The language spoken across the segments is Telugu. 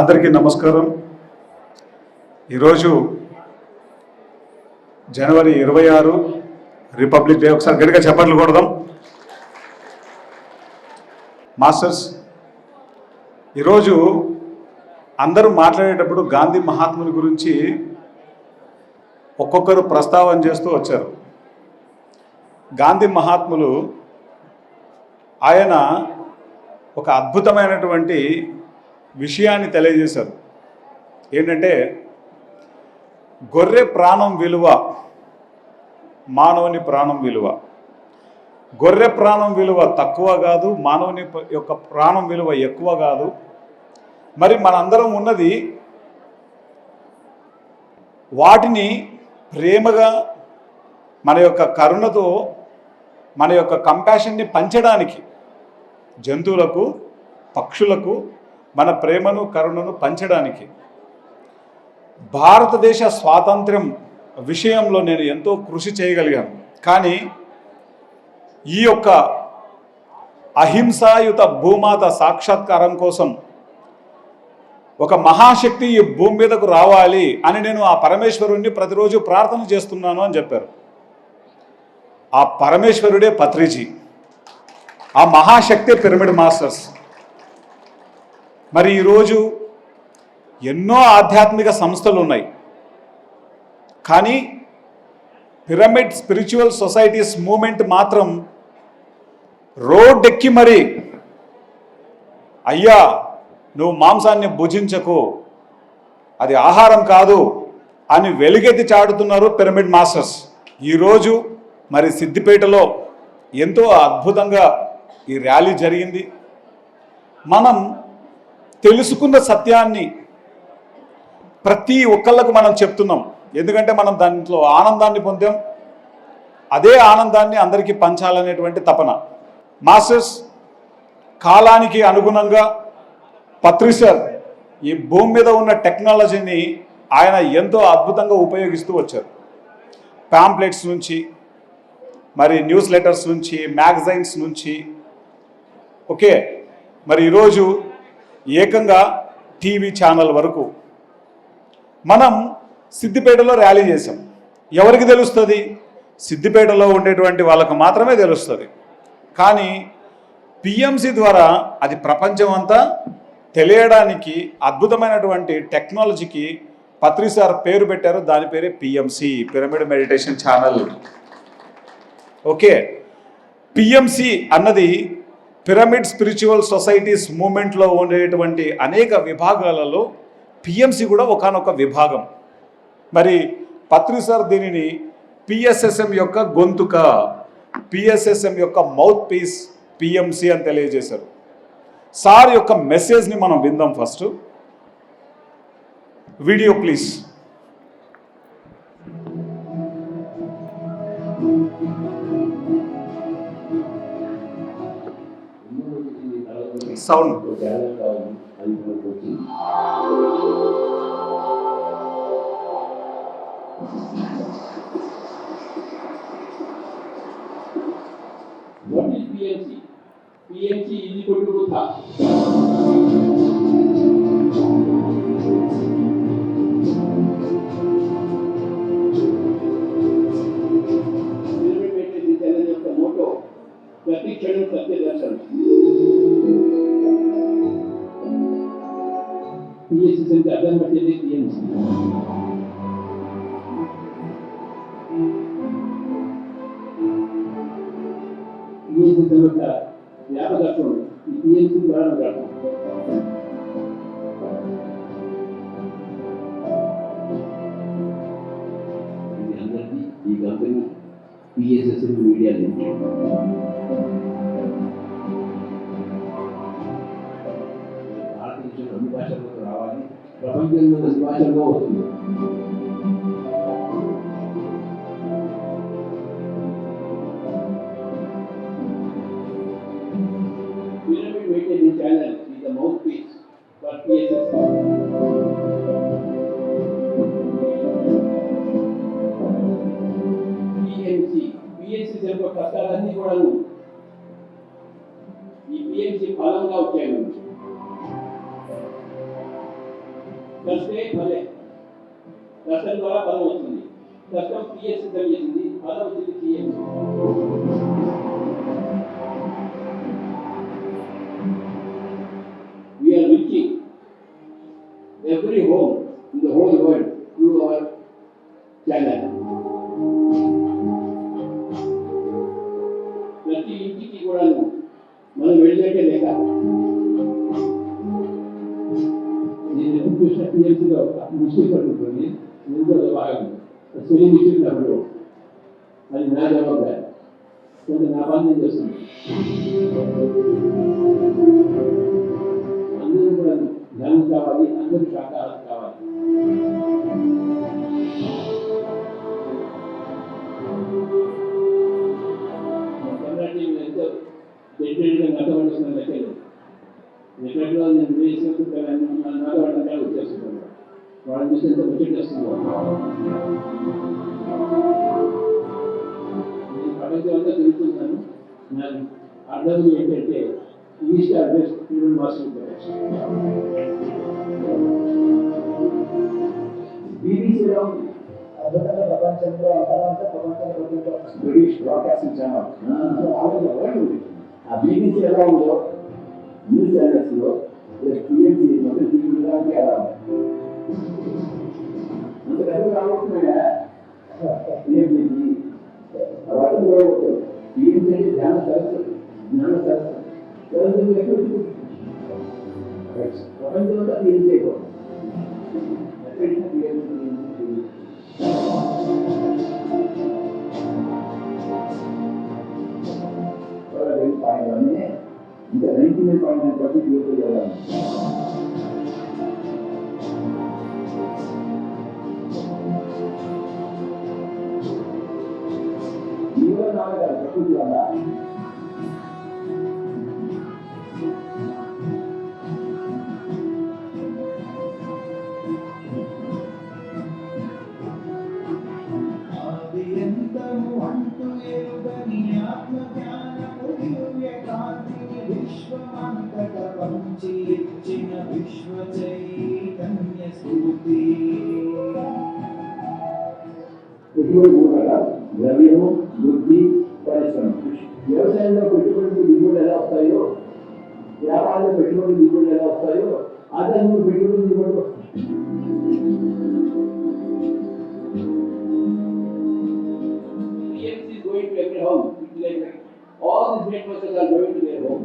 అందరికీ నమస్కారం. ఈరోజు జనవరి 26 రిపబ్లిక్ డే. ఒకసారి గట్టిగా చప్పట్లు కొడదాం. మాస్టర్స్, ఈరోజు అందరూ మాట్లాడేటప్పుడు గాంధీ మహాత్ముని గురించి ఒక్కొక్కరు ప్రస్తావన చేస్తూ వచ్చారు. గాంధీ మహాత్ములు ఆయన ఒక అద్భుతమైనటువంటి విషయాన్ని తెలియజేశారు. ఏంటంటే, గొర్రె ప్రాణం విలువ మానవుని ప్రాణం విలువ. గొర్రె ప్రాణం విలువ తక్కువ కాదు, మానవుని యొక్క ప్రాణం విలువ ఎక్కువ కాదు. మరి మనందరం ఉన్నది వాటిని ప్రేమగా మన యొక్క కరుణతో మన యొక్క కంపాషన్ని పంచడానికి, జంతువులకు పక్షులకు మన ప్రేమను కరుణను పంచడానికి. భారతదేశ స్వాతంత్ర్యం విషయంలో నేను ఎంతో కృషి చేయగలిగాను. కానీ ఈ యొక్క అహింసాయుత భూమాత సాక్షాత్కారం కోసం ఒక మహాశక్తి ఈ భూమి మీదకు రావాలి అని నేను ఆ పరమేశ్వరుణ్ణి ప్రతిరోజు ప్రార్థన చేస్తున్నాను అని చెప్పారు. ఆ పరమేశ్వరుడే పత్రిజీ, ఆ మహాశక్తి పిరమిడ్ మాస్టర్స్. మరి ఈరోజు ఎన్నో ఆధ్యాత్మిక సంస్థలు ఉన్నాయి, కానీ పిరమిడ్ స్పిరిచువల్ సొసైటీస్ మూమెంట్ మాత్రం రోడ్డెక్కి మరి, అయ్యా నువ్వు మాంసాన్ని భుజించకు, అది ఆహారం కాదు అని వెలుగెత్తి చాటుతున్నారు పిరమిడ్ మాస్టర్స్. ఈరోజు మరి సిద్దిపేటలో ఎంతో అద్భుతంగా ఈ ర్యాలీ జరిగింది. మనం తెలుసుకున్న సత్యాన్ని ప్రతి ఒక్కళ్ళకు మనం చెప్తున్నాం. ఎందుకంటే మనం దాంట్లో ఆనందాన్ని పొందాం. అదే ఆనందాన్ని అందరికీ పంచాలనేటువంటి తపన. మాస్టర్స్, కాలానికి అనుగుణంగా పత్రి సార్ ఈ భూమి మీద ఉన్న టెక్నాలజీని ఆయన ఎంతో అద్భుతంగా ఉపయోగిస్తూ వచ్చారు. పాంప్లెట్స్ నుంచి, మరి న్యూస్ లెటర్స్ నుంచి, మ్యాగజైన్స్ నుంచి, ఓకే, మరి ఈరోజు ఏకంగా టీవీ ఛానల్ వరకు మనం సిద్దిపేటలో ర్యాలీ చేసాం. ఎవరికి తెలుస్తుంది? సిద్దిపేటలో ఉండేటువంటి వాళ్ళకు మాత్రమే తెలుస్తుంది. కానీ పిఎంసి ద్వారా అది ప్రపంచం అంతా తెలియడానికి అద్భుతమైనటువంటి టెక్నాలజీకి పత్రి సార్ పేరు పెట్టారు. దాని పేరే PMC, pyramid meditation channel. Okay, PMC అన్నది పిరమిడ్ స్పిరిచువల్ సొసైటీస్ మూమెంట్లో ఉండేటువంటి అనేక విభాగాలలో పిఎంసి కూడా ఒకానొక విభాగం. మరి పత్రి సార్ దీనిని పిఎస్ఎస్ఎం యొక్క గొంతుక, పిఎస్ఎస్ఎం యొక్క మౌత్ పీస్ పిఎంసి అని తెలియజేశారు. సార్ యొక్క మెసేజ్ని మనం విందాం. First video please. Sound. What is PMC? PMC is equal to Buddha. Pyramid meditation challenge of the motto, Pratikshanam Satya Darshan. PMC से अगर बच्चे देख PMC. PMC से बच्चा व्यापक अर्थ में PMC द्वारा करता है. ये अंदर भी ये कंपनी PSS मीडिया लिमिटेड. అభిభాషణకు రావాలి, ప్రపంచంలో అభిభాషణలో వస్తుంది. Pyramid meditation channel is the mouthpiece for PSS. PMC యొక్క కష్టాలన్నీ కూడా ఈ PMC ఫలంగా వచ్చాయి. కష్టే ఫలే, కష్టం ద్వారా ఫలం వస్తుంది. కష్టం క్రియ సిద్ధం చేసింది, ఫలం వచ్చింది TMC. We are reaching every home in the whole world through our channel. ప్రతి ఇంటికి కూడా మనం వెళ్ళేటే లేక నేను ఎప్పుడు చూసిన టీఎంసీలో మిస్టేక్ పడుతుంది, ఎందుకు భాగం స్పెల్లింగ్ మిస్టేక్ ఉన్నప్పుడు అది నా జవాబారు, కొంత నా పని నేను చేస్తుంది. అందరూ కూడా జ్ఞానం కావాలి, అందరూ శాకాహారం కావాలి. ఎంతో డెడికేటెడ్గా నడవలసిన లెక్కలేదు. ఎక్కడో నేను వేసుకుంటాను నడవడానికి వచ్చేస్తున్నాను, వాళ్ళని చూసి ఎంత బడ్జెట్ వస్తున్నాను. నేను ప్రపంచం అంతా తిరుగుతున్నాను. నాకు అర్థం ఏంటంటే ఈస్ట్ అడ్రస్ ఫ్రీడమ్ మాస్టర్ బీబీసీలో ప్రపంచంలో బ్రిటిష్ బ్రాడ్కాస్టింగ్ ఛానల్ ఆ బీబీసీ ఎలా ఉందో న్యూస్ ఛానల్స్లో టీఎంసీ మొత్తం టీవీ ఎలా అంత డబ్బు రాబోతున్నాయా టీఎంసీకి వాటిలో టీఎంసీ అంటే జ్ఞాన సరస్వతి, జ్ఞాన సరస్వతి ప్రపంచంలో టీఎంసీ అయిపోతుంది. ఇంకా 99.9% యూజ్ చేయాలి. ఇవన్నీ నాలుగు ప్రకృతి వల్ల పెట్టుబడి మూడు రకాలు: ద్రవ్యము, బుద్ధి, పరిశ్రమ. వ్యవసాయంలో పెట్టుబడి దిగుబడులు ఎలా వస్తాయో, వ్యాపారంలో పెట్టుబడి దిగుబడులు ఎలా వస్తాయో, ఆదాయంలో పెట్టుబడి దిగుబడులు వస్తాయి. TMC is going to every home. All these networks are going to their home.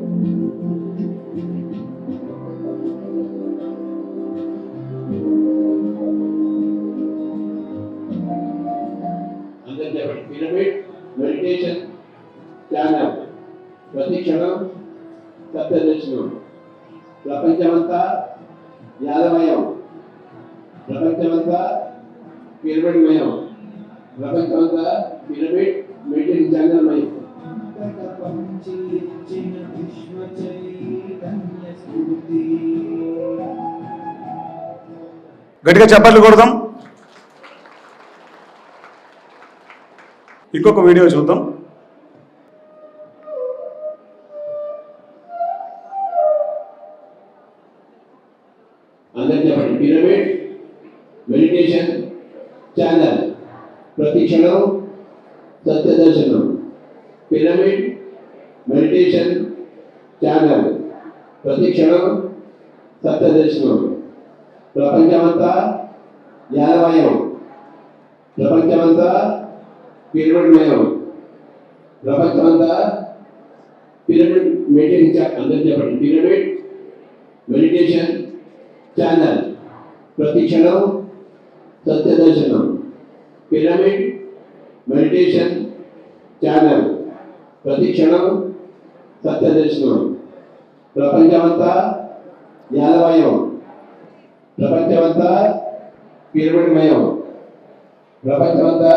Pyramid meditation channel ప్రతి క్షణం సత్యదర్శనం. ప్రపంచమంతా యాదమయం, ప్రపంచమంతా పిరమిడ్మయం, ప్రపంచమంతా పిరమిడ్ మెడిటేషన్ ఛానల్ మయం. గట్టిగా చప్పట్లు కొడదాం. ఇంకొక వీడియో చూద్దాం. అందరికీ చెప్పండి. పిరమిడ్ మెడిటేషన్ ఛానల్ ప్రతి క్షణం సత్యదర్శనం. పిరమిడ్ మెడిటేషన్ ఛానల్ ప్రతి క్షణం సత్యదర్శనం. ప్రపంచమంతా యాదమయం, ప్రపంచమంతా పిరమిడ్మయం, ప్రపంచమంతా పిరమిడ్ మెడిటేషన్. అందరికీ చెప్పండి. పిరమిడ్ మెడిటేషన్ ఛానల్ ప్రతి క్షణం సత్యదర్శనం. పిరమిడ్ మెడిటేషన్ ఛానల్ ప్రతి క్షణం సత్యదర్శనం. ప్రపంచమంతా యాదమయం, ప్రపంచమంతా పిరమిడ్మయం, ప్రపంచమంతా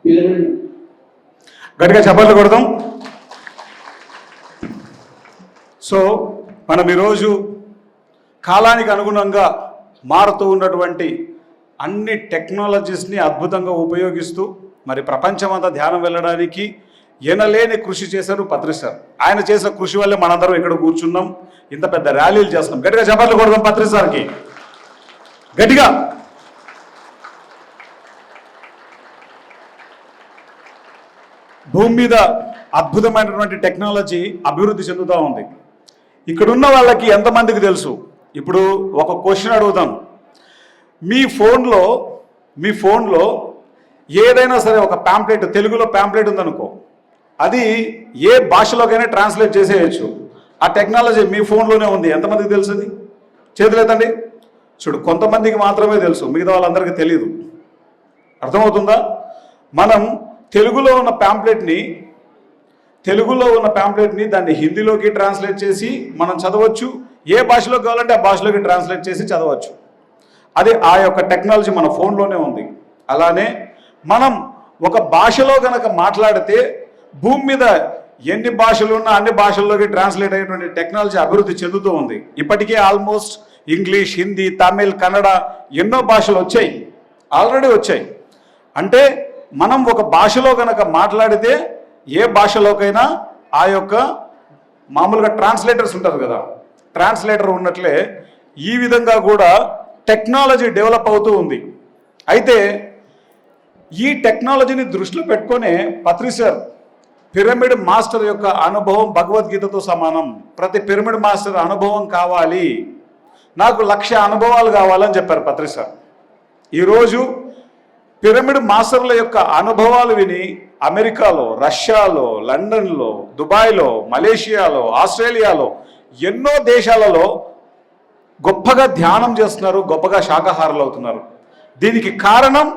పిరమిడ్. గట్టిగా చప్పట్లు కొడదాం. సో మనం ఈరోజు కాలానికి అనుగుణంగా మారుతూ ఉన్నటువంటి అన్ని టెక్నాలజీస్ని అద్భుతంగా ఉపయోగిస్తూ మరి ప్రపంచమంతా ధ్యానం వెళ్ళడానికి ఎనలేని కృషి చేశారు పత్రి సార్. ఆయన చేసిన కృషి వల్లే మనందరం ఇక్కడ కూర్చున్నాం, ఇంత పెద్ద ర్యాలీలు చేస్తున్నాం. గట్టిగా చప్పట్లు కొడదాం పత్రి సార్కి. గట్టిగా. భూమి మీద అద్భుతమైనటువంటి టెక్నాలజీ అభివృద్ధి చెందుతూ ఉంది. ఇక్కడున్న వాళ్ళకి ఎంతమందికి తెలుసు? ఇప్పుడు ఒక క్వశ్చన్ అడుగుతాను. మీ ఫోన్లో ఏదైనా సరే ఒక ప్యాంప్లెట్, తెలుగులో ప్యాంప్లెట్ ఉందనుకో, అది ఏ భాషలోకైనా ట్రాన్స్లేట్ చేసేయచ్చు. ఆ టెక్నాలజీ మీ ఫోన్లోనే ఉంది. ఎంతమందికి తెలుసు? అది చేతులేదండి. చూడు, కొంతమందికి మాత్రమే తెలుసు, మిగతా వాళ్ళందరికీ తెలియదు. అర్థమవుతుందా? మనం తెలుగులో ఉన్న ప్యాంప్లెట్ని దాన్ని హిందీలోకి ట్రాన్స్లేట్ చేసి మనం చదవచ్చు. ఏ భాషలో కావాలంటే ఆ భాషలోకి ట్రాన్స్లేట్ చేసి చదవచ్చు. అది ఆ యొక్క టెక్నాలజీ మన ఫోన్లోనే ఉంది. అలానే మనం ఒక భాషలో కనుక మాట్లాడితే భూమి మీద ఎన్ని భాషలు ఉన్నా అన్ని భాషల్లోకి ట్రాన్స్లేట్ అయ్యేటువంటి టెక్నాలజీ అభివృద్ధి చెందుతూ ఉంది. ఇప్పటికే ఆల్మోస్ట్ ఇంగ్లీష్, హిందీ, తమిళ్, కన్నడ ఎన్నో భాషలు వచ్చాయి, ఆల్రెడీ వచ్చాయి. అంటే మనం ఒక భాషలో కనుక మాట్లాడితే ఏ భాషలోకైనా ఆ యొక్క మామూలుగా ట్రాన్స్లేటర్స్ ఉంటారు కదా, ట్రాన్స్లేటర్ ఉన్నట్లే ఈ విధంగా కూడా టెక్నాలజీ డెవలప్ అవుతూ ఉంది. అయితే ఈ టెక్నాలజీని దృష్టిలో పెట్టుకునే పత్రి సార్ పిరమిడ్ మాస్టర్ యొక్క అనుభవం భగవద్గీతతో సమానం. ప్రతి పిరమిడ్ మాస్టర్ అనుభవం కావాలి, నాకు 1,00,000 అనుభవాలు కావాలని చెప్పారు పత్రి సార్. ఈరోజు పిరమిడ్ మాస్టర్ల యొక్క అనుభవాలు విని అమెరికాలో, రష్యాలో, లండన్లో, దుబాయ్లో, మలేషియాలో, ఆస్ట్రేలియాలో ఎన్నో దేశాలలో గొప్పగా ధ్యానం చేస్తున్నారు, గొప్పగా శాకాహారులు అవుతున్నారు. దీనికి కారణం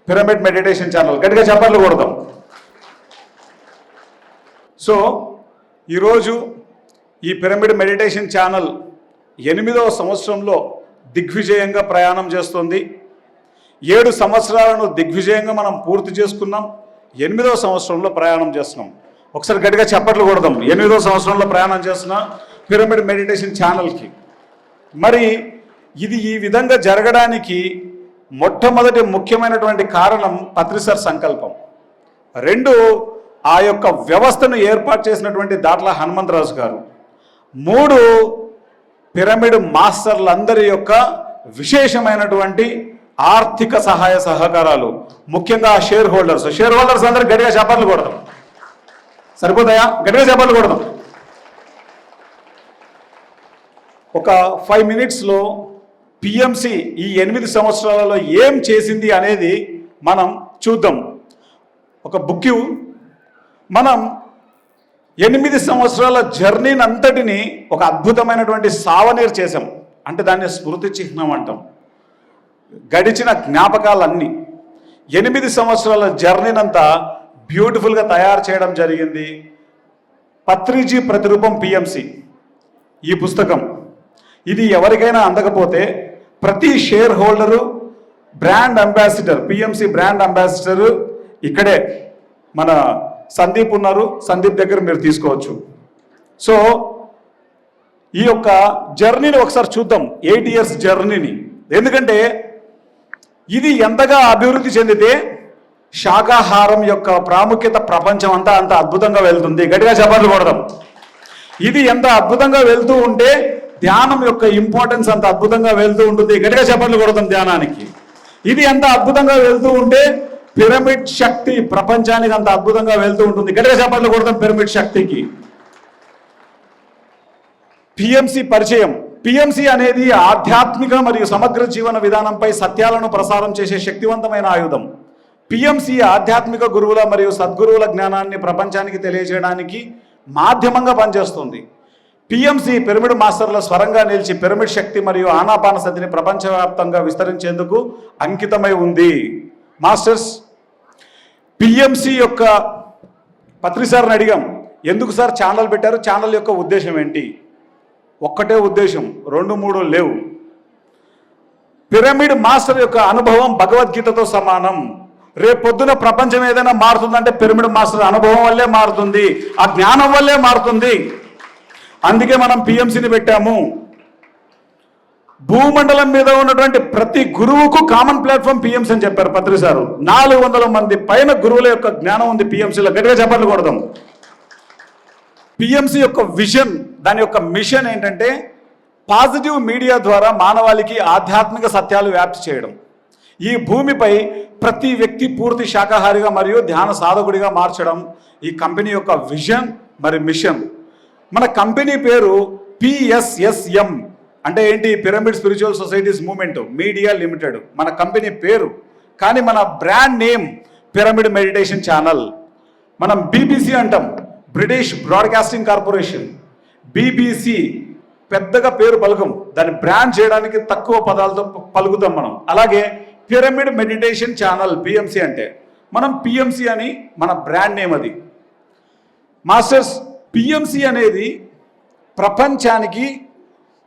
పిరమిడ్ మెడిటేషన్ ఛానల్. గట్టిగా చెప్పాలి కొడదాం. సో ఈరోజు ఈ పిరమిడ్ మెడిటేషన్ ఛానల్ 8వ సంవత్సరంలో దిగ్విజయంగా ప్రయాణం చేస్తుంది. 7 సంవత్సరాలను దిగ్విజయంగా మనం పూర్తి చేసుకున్నాం. 8వ సంవత్సరంలో ప్రయాణం చేస్తున్నాం. ఒకసారి గట్టిగా చప్పట్లు కొడదాం. 8వ సంవత్సరంలో ప్రయాణం చేస్తున్న పిరమిడ్ మెడిటేషన్ ఛానల్కి. మరి ఇది ఈ విధంగా జరగడానికి మొట్టమొదటి ముఖ్యమైనటువంటి కారణం పత్రి సార్ సంకల్పం. 2 ఆ యొక్క వ్యవస్థను ఏర్పాటు చేసినటువంటి దాట్ల హనుమంతరాజు గారు. 3 పిరమిడ్ మాస్టర్లందరి యొక్క విశేషమైనటువంటి ఆర్థిక సహాయ సహకారాలు, ముఖ్యంగా షేర్ హోల్డర్స్ అందరూ గట్టిగా చప్పట్లు కొడదాం. సరిపోతాయా? గట్టిగా చప్పట్లు కొడదాం. ఒక 5 మినిట్స్లో పిఎంసి ఈ 8 సంవత్సరాలలో ఏం చేసింది అనేది మనం చూద్దాం. ఒక బుక్ మనం 8 సంవత్సరాల జర్నీని అంతటిని ఒక అద్భుతమైనటువంటి సావనీర్ చేసాం. అంటే దాన్ని స్మృతి చిహ్నం అంటాం. గడిచిన జ్ఞాపకాలన్నీ 8 సంవత్సరాల జర్నీనంతా బ్యూటిఫుల్గా తయారు చేయడం జరిగింది. పత్రిజీ ప్రతిరూపం పిఎంసి ఈ పుస్తకం. ఇది ఎవరికైనా అందకపోతే ప్రతి share holder, brand ambassador, PMC brand ambassador ఇక్కడే మన సందీప్ ఉన్నారు, సందీప్ దగ్గర మీరు తీసుకోవచ్చు. సో ఈ యొక్క జర్నీని ఒకసారి చూద్దాం, 8 ఇయర్స్ జర్నీని. ఎందుకంటే ఇది ఎంతగా అభివృద్ధి చెందితే శాకాహారం యొక్క ప్రాముఖ్యత ప్రపంచం అంతా అంత అద్భుతంగా వెళ్తుంది. గట్టిగా చప్పట్లు కొడదాం. ఇది ఎంత అద్భుతంగా వెళ్తూ ఉంటే ధ్యానం యొక్క ఇంపార్టెన్స్ అంత అద్భుతంగా వెళ్తూ ఉంటుంది. గట్టిగా చప్పట్లు కొడదాం ధ్యానానికి. ఇది ఎంత అద్భుతంగా వెళ్తూ ఉంటే పిరమిడ్ శక్తి ప్రపంచానికి అంత అద్భుతంగా వెళ్తూ ఉంటుంది. గట్టిగా చప్పట్లు కొడదాం పిరమిడ్ శక్తికి. పిఎంసి పరిచయం. పిఎంసి అనేది ఆధ్యాత్మిక మరియు సమగ్ర జీవన విధానంపై సత్యాలను ప్రసారం చేసే శక్తివంతమైన ఆయుధం. పిఎంసి ఆధ్యాత్మిక గురువుల మరియు సద్గురువుల జ్ఞానాన్ని ప్రపంచానికి తెలియజేయడానికి మాధ్యమంగా పనిచేస్తుంది. పిఎంసి పిరమిడ్ మాస్టర్ల స్వరంగా నిలిచి పిరమిడ్ శక్తి మరియు ఆనాపాన సతిని ప్రపంచవ్యాప్తంగా విస్తరించేందుకు అంకితమై ఉంది. మాస్టర్స్, పిఎంసి యొక్క పత్రి సార్ని అడిగాం, ఎందుకు సార్ ఛానల్ పెట్టారు, ఛానల్ యొక్క ఉద్దేశం ఏంటి? ఒక్కటే ఉద్దేశం, 2-3 లేవు. పిరమిడ్ మాస్టర్ యొక్క అనుభవం భగవద్గీతతో సమానం. రేపొద్దున ప్రపంచం ఏదైనా మారుతుందంటే పిరమిడ్ మాస్టర్ అనుభవం వల్లే మారుతుంది, ఆ జ్ఞానం వల్లే మారుతుంది. అందుకే మనం పిఎంసిని పెట్టాము. భూమండలం మీద ఉన్నటువంటి ప్రతి గురువుకు కామన్ ప్లాట్ఫామ్ పిఎంసి అని చెప్పారు పత్రి సారు. 400 మంది పైన గురువుల యొక్క జ్ఞానం ఉంది పిఎంసిలో. గట్టిగా చప్పట్లు కొడదాం. పిఎంసి యొక్క విజన్, దాని యొక్క మిషన్ ఏంటంటే పాజిటివ్ మీడియా ద్వారా మానవాళికి ఆధ్యాత్మిక సత్యాలు వ్యాప్తి చేయడం, ఈ భూమిపై ప్రతి వ్యక్తి పూర్తి శాకాహారిగా మరియు ధ్యాన సాధకుడిగా మార్చడం ఈ కంపెనీ యొక్క విజన్ మరి మిషన్. మన కంపెనీ పేరు PSSM అంటే ఏంటి? Pyramid spiritual societies movement media limited మన కంపెనీ పేరు. కానీ మన brand name pyramid meditation channel. మనం BBC అంటాం, బ్రిటిష్ బ్రాడ్కాస్టింగ్ కార్పొరేషన్. BBC పెద్దగా పేరు పలుకం, దాన్ని బ్రాండ్ చేయడానికి తక్కువ పదాలతో పలుకుతాం మనం. అలాగే పిరమిడ్ మెడిటేషన్ ఛానల్ PMC అంటే మనం PMC అని మన బ్రాండ్ నేమ్ అది. మాస్టర్స్, PMC అనేది ప్రపంచానికి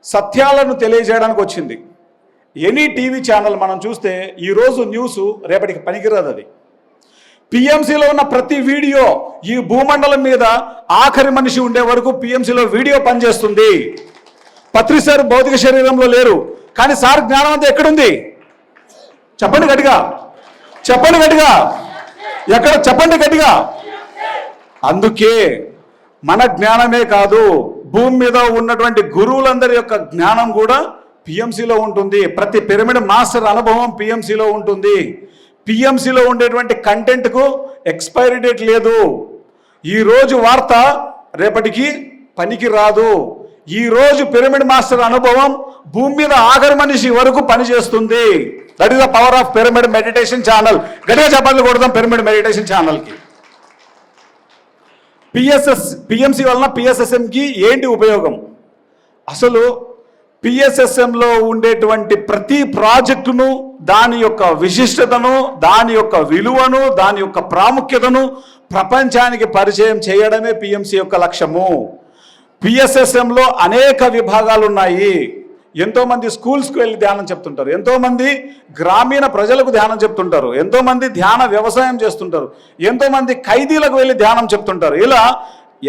సత్యాలను తెలియజేయడానికి వచ్చింది. ఎనీ టీవీ ఛానల్ మనం చూస్తే ఈరోజు న్యూస్ రేపటికి పనికిరాదు. అది PMCలో ఉన్న ప్రతి వీడియో ఈ భూమండలం మీద ఆఖరి మనిషి ఉండే వరకు PMCలో వీడియో పనిచేస్తుంది. పత్రి సార్ భౌతిక శరీరంలో లేరు, కానీ సార్ జ్ఞానం అంతా ఎక్కడుంది? చెప్పండి గట్టిగా, చెప్పండి గట్టిగా, ఎక్కడ? చెప్పండి గట్టిగా. అందుకే మన జ్ఞానమే కాదు, భూమి మీద ఉన్నటువంటి గురువులందరి యొక్క జ్ఞానం కూడా PMCలో ఉంటుంది. ప్రతి పిరమిడ్ మాస్టర్ అనుభవం PMCలో ఉంటుంది. PMCలో ఉండేటువంటి కంటెంట్కు ఎక్స్పైరీ డేట్ లేదు. ఈరోజు వార్త రేపటికి పనికి రాదు. ఈరోజు పిరమిడ్ మాస్టర్ అనుభవం భూమి మీద ఆఖరి మనిషి వరకు పనిచేస్తుంది. That is the power of pyramid meditation channel. గట్టిగా చెప్పాలి కొడదాం పిరమిడ్ మెడిటేషన్ ఛానల్కి. PMC వలన PSSMకి ఏంటి ఉపయోగం? అసలు PSSMలో ఉండేటువంటి ప్రతి ప్రాజెక్టును, దాని యొక్క విశిష్టతను, దాని యొక్క విలువను, దాని యొక్క ప్రాముఖ్యతను ప్రపంచానికి పరిచయం చేయడమే PMC యొక్క లక్ష్యము. PSSMలో అనేక విభాగాలు ఉన్నాయి. ఎంతోమంది స్కూల్స్కి వెళ్ళి ధ్యానం చెప్తుంటారు, ఎంతోమంది గ్రామీణ ప్రజలకు ధ్యానం చెప్తుంటారు, ఎంతోమంది ధ్యాన వ్యవసాయం చేస్తుంటారు, ఎంతోమంది ఖైదీలకు వెళ్ళి ధ్యానం చెప్తుంటారు. ఇలా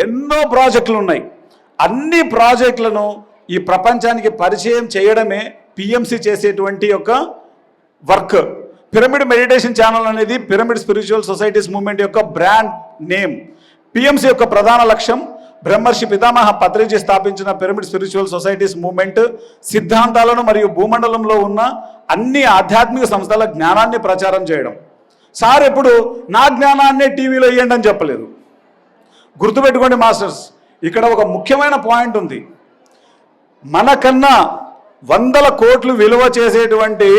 ఎన్నో ప్రాజెక్టులు ఉన్నాయి. అన్ని ప్రాజెక్టులను ఈ ప్రపంచానికి పరిచయం చేయడమే PMC చేసేటువంటి యొక్క వర్క్. పిరమిడ్ మెడిటేషన్ ఛానల్ అనేది పిరమిడ్ స్పిరిచువల్ సొసైటీస్ మూవ్మెంట్ యొక్క బ్రాండ్ నేమ్. PMC యొక్క ప్రధాన లక్ష్యం బ్రహ్మర్షి పితామహ పత్రిజీ స్థాపించిన పిరమిడ్ స్పిరిచువల్ సొసైటీస్ మూవ్మెంట్ సిద్ధాంతాలను మరియు భూమండలంలో ఉన్న అన్ని ఆధ్యాత్మిక సంస్థల జ్ఞానాన్ని ప్రచారం చేయడం. సార్ ఎప్పుడు నా జ్ఞానాన్నే టీవీలో ఇవ్వండి అని చెప్పలేదు. గుర్తుపెట్టుకోండి మాస్టర్స్, ఇక్కడ ఒక ముఖ్యమైన పాయింట్ ఉంది. మనకన్నా 100 కోట్లు విలువ చేసేటువంటి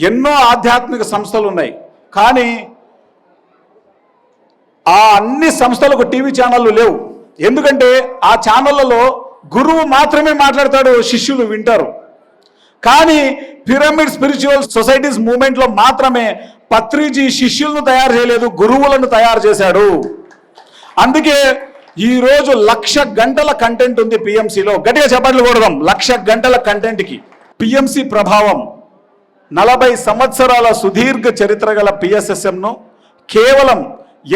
ఎన్నో ఆధ్యాత్మిక సంస్థలు ఉన్నాయి, కానీ ఆ అన్ని సంస్థలకు టీవీ ఛానళ్ళు లేవు. ఎందుకంటే ఆ ఛానళ్లలో గురువు మాత్రమే మాట్లాడతాడు, శిష్యులు వింటారు. కానీ పిరమిడ్ స్పిరిచువల్ సొసైటీస్ మూవ్మెంట్లో మాత్రమే పత్రిజీ శిష్యులను తయారు చేయలేదు, గురువులను తయారు చేశాడు. అందుకే ఈరోజు 1,00,000 గంటల కంటెంట్ ఉంది PMCలో. గట్టిగా చెప్పట్లు కొడదాం, 1,00,000 గంటల కంటెంట్కి. PMC ప్రభావం 40 సంవత్సరాల సుదీర్ఘ చరిత్ర గల PSSMను కేవలం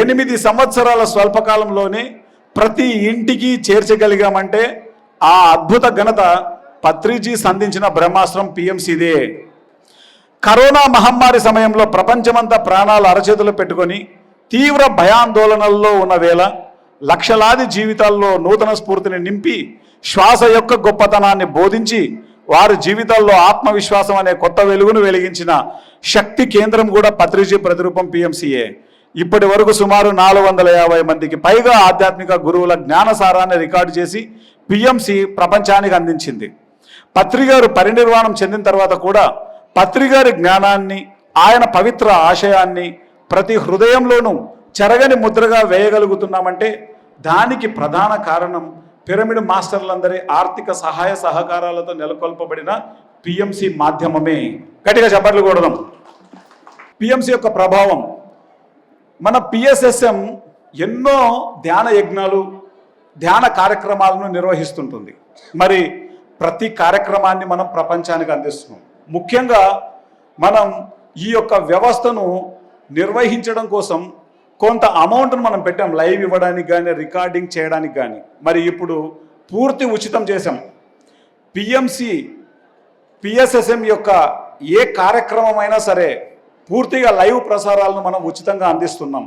8 సంవత్సరాల స్వల్పకాలంలోనే ప్రతి ఇంటికి చేర్చగలిగామంటే ఆ అద్భుత ఘనత పత్రిజీ సంధించిన బ్రహ్మాస్త్రం PMCదే. కరోనా మహమ్మారి సమయంలో ప్రపంచమంతా ప్రాణాలు అరచేతులు పెట్టుకొని తీవ్ర భయాందోళనల్లో ఉన్న వేళ లక్షలాది జీవితాల్లో నూతన స్ఫూర్తిని నింపి శ్వాస యొక్క గొప్పతనాన్ని బోధించి వారి జీవితాల్లో ఆత్మవిశ్వాసం అనే కొత్త వెలుగును వెలిగించిన శక్తి కేంద్రం కూడా పత్రిజీ ప్రతిరూపం PMCయే. ఇప్పటి వరకు సుమారు 450 మందికి పైగా ఆధ్యాత్మిక గురువుల జ్ఞానసారాన్ని రికార్డు చేసి PMC ప్రపంచానికి అందించింది. పత్రిగారు పరినిర్వాణం చెందిన తర్వాత కూడా పత్రిగారి జ్ఞానాన్ని, ఆయన పవిత్ర ఆశయాన్ని ప్రతి హృదయంలోనూ చెరగని ముద్రగా వేయగలుగుతున్నామంటే దానికి ప్రధాన కారణం పిరమిడ్ మాస్టర్లందరి ఆర్థిక సహాయ సహకారాలతో నెలకొల్పబడిన PMC మాధ్యమమే. గట్టిగా చప్పట్లు కొడదాం. PMC యొక్క ప్రభావం. మన PSSM ఎన్నో ధ్యాన యజ్ఞాలు, ధ్యాన కార్యక్రమాలను నిర్వహిస్తుంటుంది. మరి ప్రతి కార్యక్రమాన్ని మనం ప్రపంచానికి అందిస్తున్నాం. ముఖ్యంగా మనం ఈ యొక్క వ్యవస్థను నిర్వహించడం కోసం కొంత అమౌంట్ను మనం పెట్టాం, లైవ్ ఇవ్వడానికి కానీ, రికార్డింగ్ చేయడానికి కానీ. మరి ఇప్పుడు పూర్తి ఉచితం చేసాం. PSSM యొక్క ఏ కార్యక్రమం అయినా సరే పూర్తిగా లైవ్ ప్రసారాలను మనం ఉచితంగా అందిస్తున్నాం.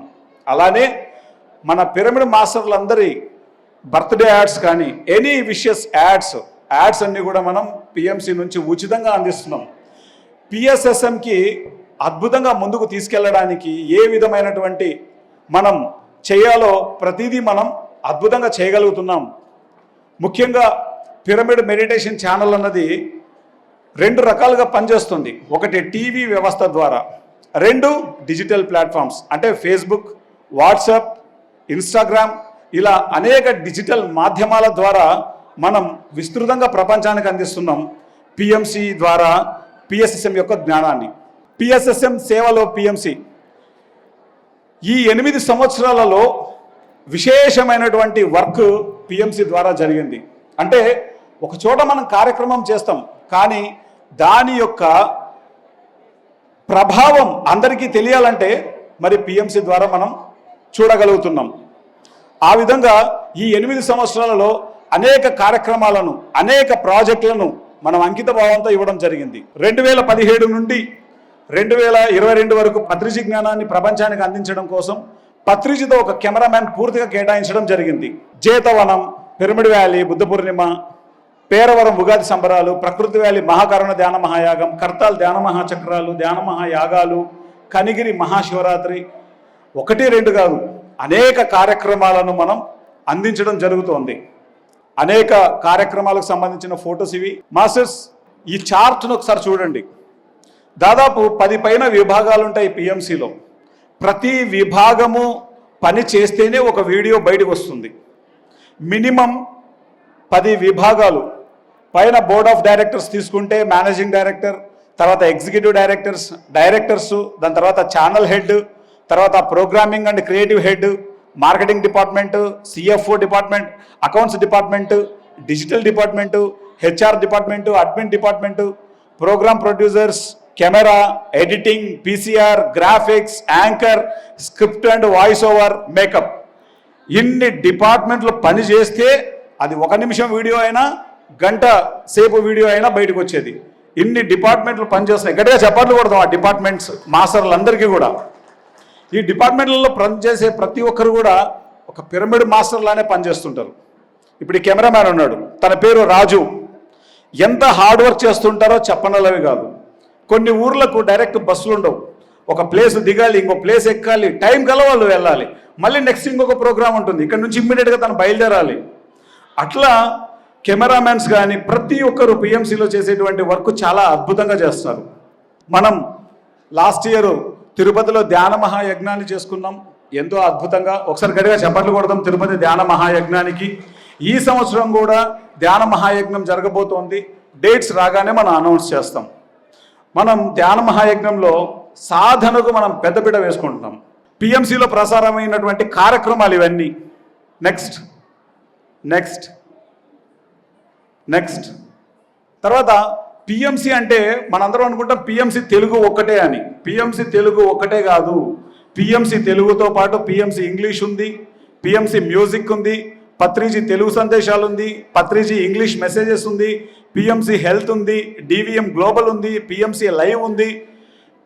అలానే మన పిరమిడ్ మాస్టర్లందరి బర్త్డే యాడ్స్ కానీ, ఎనీ విషెస్ యాడ్స్ యాడ్స్ అన్నీ కూడా మనం పిఎంసి నుంచి ఉచితంగా అందిస్తున్నాం. పిఎస్ఎస్ఎంకి అద్భుతంగా ముందుకు తీసుకెళ్ళడానికి ఏ విధమైనటువంటి మనం చేయాలో ప్రతిదీ మనం అద్భుతంగా చేయగలుగుతున్నాం. ముఖ్యంగా పిరమిడ్ మెడిటేషన్ ఛానల్ అన్నది 2 రకాలుగా పనిచేస్తుంది. ఒకటి టీవీ వ్యవస్థ ద్వారా, 2 డిజిటల్ ప్లాట్ఫామ్స్ అంటే ఫేస్బుక్, వాట్సాప్, ఇన్స్టాగ్రామ్ ఇలా అనేక డిజిటల్ మాధ్యమాల ద్వారా మనం విస్తృతంగా ప్రపంచానికి అందిస్తున్నాం పిఎంసి ద్వారా పిఎస్ఎస్ఎం యొక్క జ్ఞానాన్ని. పిఎస్ఎస్ఎం సేవలో పిఎంసి ఈ 8 సంవత్సరాలలో విశేషమైనటువంటి వర్క్ పిఎంసి ద్వారా జరిగింది. అంటే ఒక చోట మనం కార్యక్రమం చేస్తాం, కానీ దాని యొక్క ప్రభావం అందరికీ తెలియాలంటే మరి పిఎంసి ద్వారా మనం చూడగలుగుతున్నాం. ఆ విధంగా ఈ 8 సంవత్సరాలలో అనేక కార్యక్రమాలను, అనేక ప్రాజెక్టులను మనం అంకిత భావంతో ఇవ్వడం జరిగింది. 2017 నుండి 2022 వరకు పత్రిజీ జ్ఞానాన్ని ప్రపంచానికి అందించడం కోసం పత్రిజీతో ఒక కెమెరామ్యాన్ పూర్తిగా కేటాయించడం జరిగింది. జేతవనం, పిరమిడ్ వ్యాలీ బుద్ధ పూర్ణిమ, పేరవరం ఉగాది సంబరాలు, ప్రకృతి వ్యాలీ మహాకరుణ ధ్యాన మహాయాగం, కర్తాల్ ధ్యాన మహాచక్రాలు, ధ్యాన మహాయాగాలు, కనిగిరి మహాశివరాత్రి, 1-2 కాదు అనేక కార్యక్రమాలను మనం అందించడం జరుగుతోంది. అనేక కార్యక్రమాలకు సంబంధించిన ఫొటోస్ ఇవి. మాస్టర్స్, ఈ చార్ట్ను ఒకసారి చూడండి. దాదాపు 10 పైన విభాగాలు ఉంటాయి పిఎంసిలో. ప్రతి విభాగము పని చేస్తేనే ఒక వీడియో బయటకు వస్తుంది. మినిమం 10 విభాగాలు పైన బోర్డ్ ఆఫ్ డైరెక్టర్స్ తీసుకుంటే మేనేజింగ్ డైరెక్టర్, తర్వాత ఎగ్జిక్యూటివ్ డైరెక్టర్స్, దాని తర్వాత ఛానల్ హెడ్, తర్వాత programming and creative head, marketing department, CFO department, accounts department, digital department, HR department, admin department, programme producers, camera, editing, PCR, graphics, anchor, script and voice over, makeup. ఇన్ని డిపార్ట్మెంట్లు పని చేస్తే అది 1 నిమిషం వీడియో అయినా, గంట సేపు వీడియో అయినా బయటకు వచ్చేది. ఇన్ని డిపార్ట్మెంట్లు పనిచేస్తున్నాయి. గట్టిగా చప్పట్లు కొడతాం ఆ డిపార్ట్మెంట్స్ మాస్టర్లందరికీ కూడా. ఈ డిపార్ట్మెంట్లలో పనిచేసే ప్రతి ఒక్కరు కూడా ఒక పిరమిడ్ మాస్టర్ లానే పనిచేస్తుంటారు. ఇప్పుడు ఈ కెమెరామ్యాన్ ఉన్నాడు, తన పేరు రాజు. ఎంత హార్డ్ వర్క్ చేస్తుంటారో చెప్పనలవి కాదు. కొన్ని ఊర్లకు డైరెక్ట్ బస్సులు ఉండవు. ఒక ప్లేస్ దిగాలి, ఇంకో ప్లేస్ ఎక్కాలి, టైం కల వాళ్ళు వెళ్ళాలి, మళ్ళీ నెక్స్ట్ ఇంకొక ప్రోగ్రామ్ ఉంటుంది, ఇక్కడ నుంచి ఇమ్మీడియట్గా తను బయలుదేరాలి. అట్లా కెమెరామ్యాన్స్ కానీ ప్రతి ఒక్కరు పిఎంసిలో చేసేటువంటి వర్క్ చాలా అద్భుతంగా చేస్తారు. మనం లాస్ట్ ఇయర్ తిరుపతిలో ధ్యాన మహాయజ్ఞాన్ని చేసుకున్నాం, ఎంతో అద్భుతంగా. ఒకసారి గట్టిగా చప్పట్లు కొడదాం తిరుపతి ధ్యాన మహాయజ్ఞానికి. ఈ సంవత్సరం కూడా ధ్యాన మహాయజ్ఞం జరగబోతోంది. డేట్స్ రాగానే మనం అనౌన్స్ చేస్తాం. మనం ధ్యాన మహాయజ్ఞంలో సాధనకు మనం పెద్దపీట వేసుకుంటున్నాం. పిఎంసిలో ప్రసారమైనటువంటి కార్యక్రమాలు ఇవన్నీ. నెక్స్ట్ నెక్స్ట్ నెక్స్ట్ తర్వాత పిఎంసి అంటే మనందరం అనుకుంటాం పిఎంసి తెలుగు ఒక్కటే అని. పిఎంసి తెలుగు ఒక్కటే కాదు. పిఎంసి తెలుగుతో పాటు పిఎంసి ఇంగ్లీష్ ఉంది, పిఎంసి మ్యూజిక్ ఉంది, పత్రిజీ తెలుగు సందేశాలు ఉంది, పత్రిజీ ఇంగ్లీష్ మెసేజెస్ ఉంది, పిఎంసి హెల్త్ ఉంది, డివిఎం గ్లోబల్ ఉంది, పిఎంసి లైవ్ ఉంది.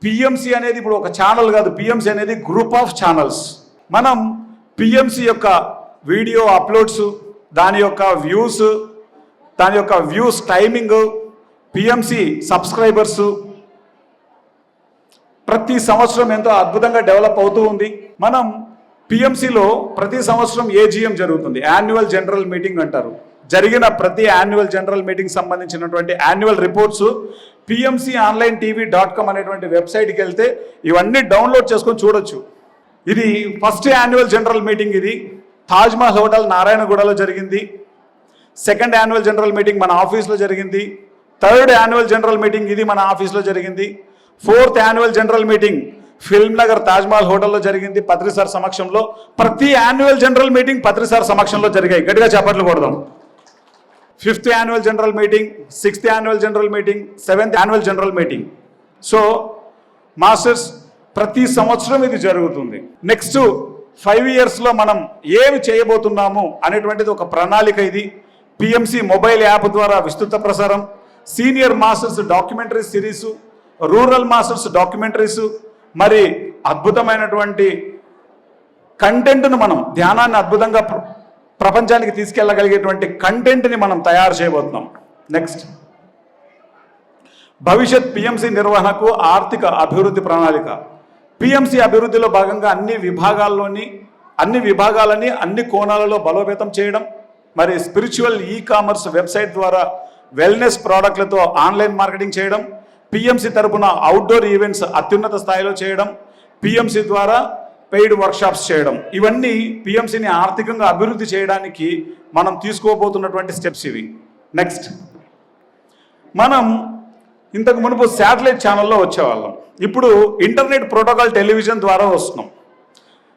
పిఎంసి అనేది ఇప్పుడు ఒక ఛానల్ కాదు, పిఎంసి అనేది గ్రూప్ ఆఫ్ ఛానల్స్. మనం పిఎంసి యొక్క వీడియో అప్లోడ్స్, దాని యొక్క వ్యూస్ టైమింగ్, పిఎంసి సబ్స్క్రైబర్సు ప్రతి సంవత్సరం ఎంతో అద్భుతంగా డెవలప్ అవుతూ ఉంది. మనం పిఎంసిలో ప్రతి సంవత్సరం ఏజిఎం జరుగుతుంది, యాన్యువల్ జనరల్ మీటింగ్ అంటారు. జరిగిన ప్రతి యాన్యువల్ జనరల్ మీటింగ్ సంబంధించినటువంటి యాన్యువల్ రిపోర్ట్స్ PMConlinetv.com అనేటువంటి వెబ్సైట్కి వెళ్తే ఇవన్నీ డౌన్లోడ్ చేసుకొని చూడొచ్చు. ఇది ఫస్ట్ యాన్యువల్ జనరల్ మీటింగ్. ఇది తాజ్మహల్ హోటల్ నారాయణగూడలో జరిగింది. సెకండ్ యాన్యువల్ జనరల్ మీటింగ్ మన ఆఫీస్లో జరిగింది. థర్డ్ యాన్యువల్ జనరల్ మీటింగ్ ఇది మన ఆఫీస్లో జరిగింది. Fourth annual general meeting film Nagar Taj Mahal హోటల్లో జరిగింది పత్రి సార్ సమక్షంలో. ప్రతి యాన్యువల్ జనరల్ మీటింగ్ పత్రి సార్ సమక్షంలో జరిగాయి. గట్టిగా చప్పట్లు కొడదాం. Fifth annual general meeting, sixth annual general meeting, seventh annual general meeting. So masters ప్రతి సంవత్సరం ఇది జరుగుతుంది. నెక్స్ట్ 5 yearsలో మనం ఏమి చేయబోతున్నాము అనేటువంటిది ఒక ప్రణాళిక. ఇది పిఎంసి మొబైల్ యాప్ ద్వారా విస్తృత ప్రసారం, senior masters documentary series, rural masters documentaries, మరి అద్భుతమైనటువంటి కంటెంట్ను మనం ధ్యానాన్ని అద్భుతంగా ప్రపంచానికి తీసుకెళ్ళగలిగేటువంటి కంటెంట్ని మనం తయారు చేయబోతున్నాం. నెక్స్ట్, భవిష్యత్ పిఎంసి నిర్వహణకు ఆర్థిక అభివృద్ధి ప్రణాళిక. పిఎంసి అభివృద్ధిలో భాగంగా అన్ని విభాగాలని అన్ని కోణాలలో బలోపేతం చేయడం, మరి స్పిరిచువల్ కామర్స్ వెబ్సైట్ ద్వారా వెల్నెస్ ప్రోడక్ట్లతో ఆన్లైన్ మార్కెటింగ్ చేయడం, పిఎంసి తరపున అవుట్డోర్ ఈవెంట్స్ అత్యున్నత స్థాయిలో చేయడం, పిఎంసి ద్వారా పెయిడ్ వర్క్షాప్స్ చేయడం, ఇవన్నీ పిఎంసిని ఆర్థికంగా అభివృద్ధి చేయడానికి మనం తీసుకోబోతున్నటువంటి స్టెప్స్ ఇవి. నెక్స్ట్, మనం ఇంతకు మునుపు శాటిలైట్ ఛానల్లో వచ్చేవాళ్ళం, ఇప్పుడు ఇంటర్నెట్ ప్రోటోకాల్ టెలివిజన్ ద్వారా వస్తున్నాం.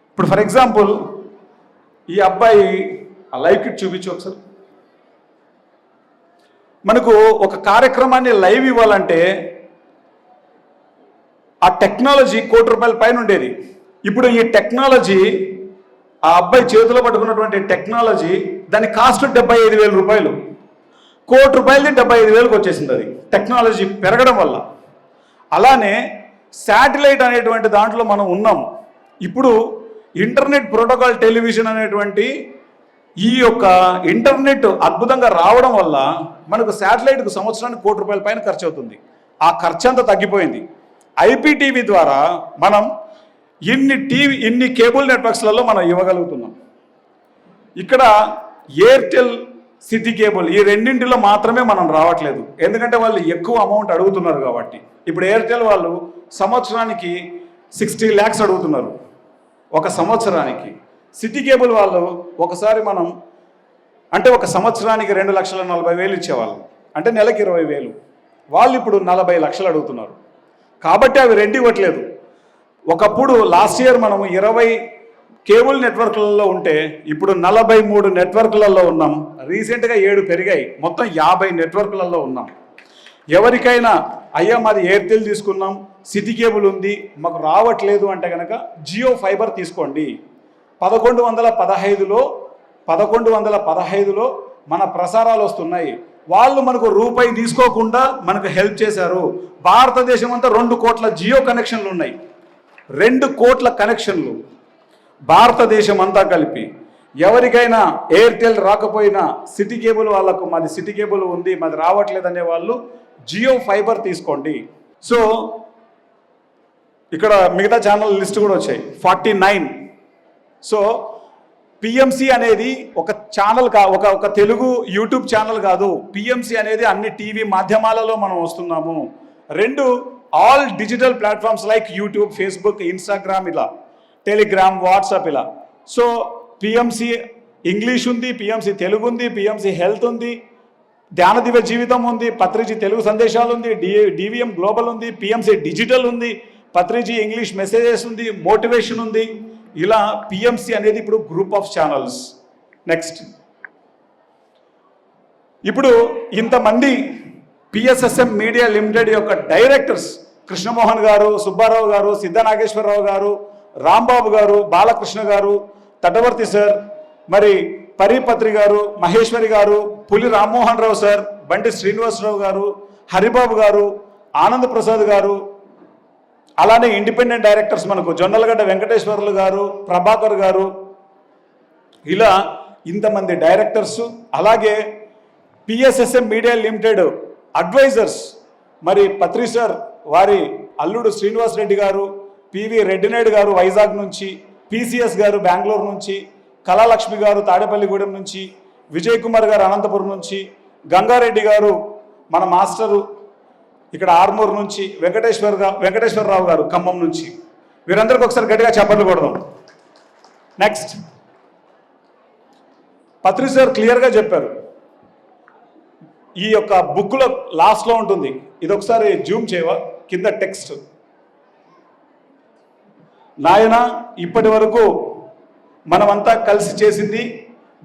ఇప్పుడు ఫర్ ఎగ్జాంపుల్ ఈ అబ్బాయి ఆ లైవ్ కిట్ చూపించు ఒకసారి. మనకు ఒక కార్యక్రమాన్ని లైవ్ ఇవ్వాలంటే ఆ టెక్నాలజీ ₹1,00,00,000 పైన ఉండేది. ఇప్పుడు ఈ టెక్నాలజీ, ఆ అబ్బాయి చేతిలో పట్టుకున్నటువంటి టెక్నాలజీ, దాని కాస్ట్ ₹75,000. ₹1,00,00,000 ₹75,000కి వచ్చేసింది అది, టెక్నాలజీ పెరగడం వల్ల. అలానే శాటిలైట్ అనేటువంటి దాంట్లో మనం ఉన్నాం. ఇప్పుడు ఇంటర్నెట్ ప్రోటోకాల్ టెలివిజన్ అనేటువంటి ఈ యొక్క ఇంటర్నెట్ అద్భుతంగా రావడం వల్ల మనకు శాటిలైట్కు సంవత్సరానికి ₹1,00,00,000 పైన ఖర్చు అవుతుంది. ఆ ఖర్చు అంతా తగ్గిపోయింది. ఐపీటీవీ ద్వారా మనం ఇన్ని కేబుల్ నెట్వర్క్స్లలో మనం ఇవ్వగలుగుతున్నాం. ఇక్కడ ఎయిర్టెల్, సిటీ కేబుల్ ఈ రెండింటిలో మాత్రమే మనం రావట్లేదు, ఎందుకంటే వాళ్ళు ఎక్కువ అమౌంట్ అడుగుతున్నారు కాబట్టి. ఇప్పుడు ఎయిర్టెల్ వాళ్ళు సంవత్సరానికి 60 lakhs అడుగుతున్నారు ఒక సంవత్సరానికి. సిటీ కేబుల్ వాళ్ళు ఒకసారి మనం అంటే ఒక సంవత్సరానికి 2,40,000 ఇచ్చేవాళ్ళు, అంటే నెలకి 20,000. వాళ్ళు ఇప్పుడు 40 లక్షలు అడుగుతున్నారు. కాబట్టి అవి రెండు ఇవ్వట్లేదు. ఒకప్పుడు లాస్ట్ ఇయర్ మనము 20 కేబుల్ నెట్వర్క్లలో ఉంటే ఇప్పుడు 43 నెట్వర్క్లలో ఉన్నాం. రీసెంట్గా 7 పెరిగాయి, మొత్తం 50 నెట్వర్క్లలో ఉన్నాం. ఎవరికైనా అయ్యా మాది ఎయిర్టెల్ తీసుకున్నాం, సిటీ కేబుల్ ఉంది, మాకు రావట్లేదు అంటే కనుక జియో ఫైబర్ తీసుకోండి. 1115లో మన ప్రసారాలు వస్తున్నాయి. వాళ్ళు మనకు రూపాయి తీసుకోకుండా మనకు హెల్ప్ చేశారు. భారతదేశం అంతా 2 కోట్ల జియో కనెక్షన్లు ఉన్నాయి, 2 కోట్ల కనెక్షన్లు భారతదేశం అంతా కలిపి. ఎవరికైనా ఎయిర్టెల్ రాకపోయినా సిటీ కేబుల్ వాళ్ళకు మాది సిటీ కేబుల్ ఉంది, మాది రావట్లేదు అనే వాళ్ళు జియో ఫైబర్ తీసుకోండి. సో ఇక్కడ మిగతా ఛానల్ లిస్ట్ కూడా వచ్చాయి 49. సో పిఎంసి అనేది ఒక ఛానల్ ఒక తెలుగు యూట్యూబ్ ఛానల్ కాదు. పిఎంసి అనేది అన్ని టీవీ మాధ్యమాలలో మనం వస్తున్నాము. 2 all digital platforms like YouTube, Facebook, Instagram, ఇలా టెలిగ్రామ్, వాట్సాప్, ఇలా. సో పిఎంసి ఇంగ్లీష్ ఉంది, పిఎంసి తెలుగు ఉంది, పిఎంసి హెల్త్ ఉంది, ధ్యానదివ్య జీవితం ఉంది, పత్రిజీ తెలుగు సందేశాలు ఉంది, డివిఎం గ్లోబల్ ఉంది, పిఎంసి డిజిటల్ ఉంది, పత్రిజీ ఇంగ్లీష్ మెసేజెస్ ఉంది, మోటివేషన్ ఉంది. ఇలా పిఎంసి అనేది ఇప్పుడు గ్రూప్ ఆఫ్ ఛానల్స్. నెక్స్ట్, ఇప్పుడు ఇంతమంది పిఎస్ఎస్ఎం మీడియా లిమిటెడ్ యొక్క డైరెక్టర్స్ కృష్ణమోహన్ గారు, సుబ్బారావు గారు, సిద్ధ నాగేశ్వరరావు గారు, రాంబాబు గారు, బాలకృష్ణ గారు, తటవర్తి సార్, మరి పరిపత్రి గారు, మహేశ్వరి గారు, పులి రామ్మోహన్ రావు సార్, బండి శ్రీనివాసరావు గారు, హరిబాబు గారు, ఆనంద్ ప్రసాద్ గారు, అలానే ఇండిపెండెంట్ డైరెక్టర్స్ మనకు జొన్నలగడ్డ వెంకటేశ్వర్లు గారు, ప్రభాకర్ గారు, ఇలా ఇంతమంది డైరెక్టర్స్. అలాగే పిఎస్ఎస్ఎం మీడియా లిమిటెడ్ అడ్వైజర్స్, మరి పత్రి సార్ వారి అల్లుడు శ్రీనివాస్ రెడ్డి గారు, పివి రెడ్డినాయుడు గారు వైజాగ్ నుంచి, పిసిఎస్ గారు బెంగళూరు నుంచి, కళాలక్ష్మి గారు తాడేపల్లిగూడెం నుంచి, విజయ్ కుమార్ గారు అనంతపురం నుంచి, గంగారెడ్డి గారు మన మాస్టరు ఇక్కడ ఆర్మూర్ నుంచి, వెంకటేశ్వరరావు గారు ఖమ్మం నుంచి. వీరందరికీ ఒకసారి గట్టిగా చప్పట్లు కొడదాం. నెక్స్ట్, పత్రి సార్ క్లియర్గా చెప్పారు. ఈ యొక్క బుక్లో లాస్ట్లో ఉంటుంది, ఇది ఒకసారి జూమ్ చేయవా, కింద టెక్స్ట్. నాయన ఇప్పటి వరకు మనమంతా కలిసి చేసింది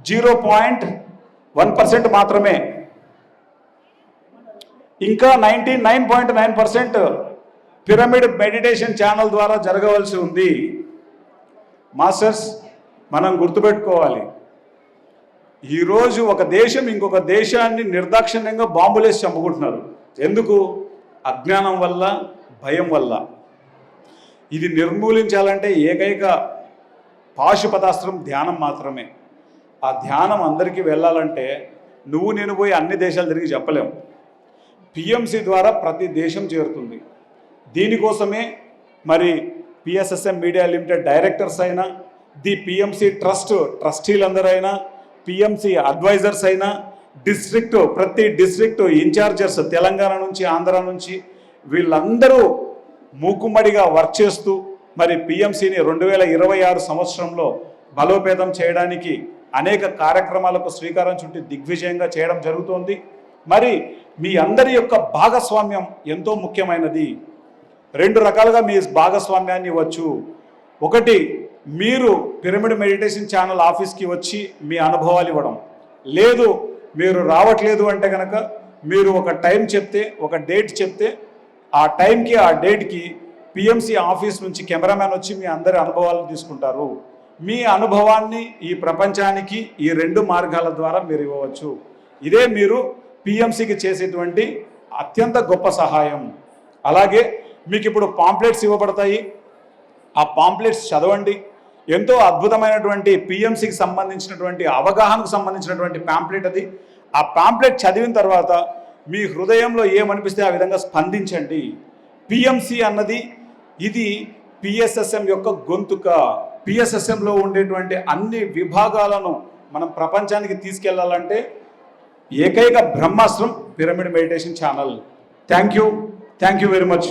0.1% మాత్రమే. ఇంకా 99.9% పిరమిడ్ మెడిటేషన్ ఛానల్ ద్వారా జరగవలసి ఉంది. మాస్టర్స్, మనం గుర్తుపెట్టుకోవాలి, ఈరోజు ఒక దేశం ఇంకొక దేశాన్ని నిర్దాక్షిణ్యంగా బాంబులేసి చంపుకుంటున్నారు. ఎందుకు? అజ్ఞానం వల్ల, భయం వల్ల. ఇది నిర్మూలించాలంటే ఏకైక పాశుపతాస్త్రం ధ్యానం మాత్రమే. ఆ ధ్యానం అందరికీ వెళ్ళాలంటే నువ్వు నేను పోయి అన్ని దేశాలు తిరిగి చెప్పలేము. పిఎంసి ద్వారా ప్రతి దేశం చేరుతుంది. దీనికోసమే మరి పిఎస్ఎస్ఎం మీడియా లిమిటెడ్ డైరెక్టర్స్ అయినా, ది పిఎంసి ట్రస్ట్ ట్రస్టీలందరూ అయినా, పిఎంసి అడ్వైజర్స్ అయినా, ప్రతి డిస్ట్రిక్ట్ ఇన్ఛార్జర్స్ తెలంగాణ నుంచి ఆంధ్ర నుంచి వీళ్ళందరూ మూకుమ్మడిగా వర్క్ చేస్తూ మరి పిఎంసిని 2026 సంవత్సరంలో బలోపేతం చేయడానికి అనేక కార్యక్రమాలకు శ్రీకారం చుట్టి దిగ్విజయంగా చేయడం జరుగుతోంది. మరి మీ అందరి యొక్క భాగస్వామ్యం ఎంతో ముఖ్యమైనది. 2 రకాలుగా మీ భాగస్వామ్యాన్ని ఇవ్వచ్చు. ఒకటి, మీరు పిరమిడ్ మెడిటేషన్ ఛానల్ ఆఫీస్కి వచ్చి మీ అనుభవాలు ఇవ్వడం. లేదు మీరు రావట్లేదు అంటే కనుక మీరు ఒక టైం చెప్తే, ఒక డేట్ చెప్తే, ఆ టైంకి ఆ డేట్కి పిఎంసి ఆఫీస్ నుంచి కెమెరామ్యాన్ వచ్చి మీ అందరి అనుభవాలు తీసుకుంటారు. మీ అనుభవాన్ని ఈ ప్రపంచానికి ఈ 2 మార్గాల ద్వారా మీరు ఇవ్వవచ్చు. ఇదే మీరు పిఎంసికి చేసేటువంటి అత్యంత గొప్ప సహాయం. అలాగే మీకు ఇప్పుడు పాంప్లెట్స్ ఇవ్వబడతాయి. ఆ పాంప్లెట్స్ చదవండి. ఎంతో అద్భుతమైనటువంటి పిఎంసికి సంబంధించినటువంటి అవగాహనకు సంబంధించినటువంటి పాంప్లెట్ అది. ఆ పాంప్లెట్ చదివిన తర్వాత మీ హృదయంలో ఏమనిపిస్తే ఆ విధంగా స్పందించండి. పిఎంసి అన్నది ఇది పిఎస్ఎస్ఎం యొక్క గొంతుక. పిఎస్ఎస్ఎంలో ఉండేటువంటి అన్ని విభాగాలను మనం ప్రపంచానికి తీసుకెళ్లాలంటే ఏకైక బ్రహ్మాస్త్రం pyramid meditation channel. Thank you very much.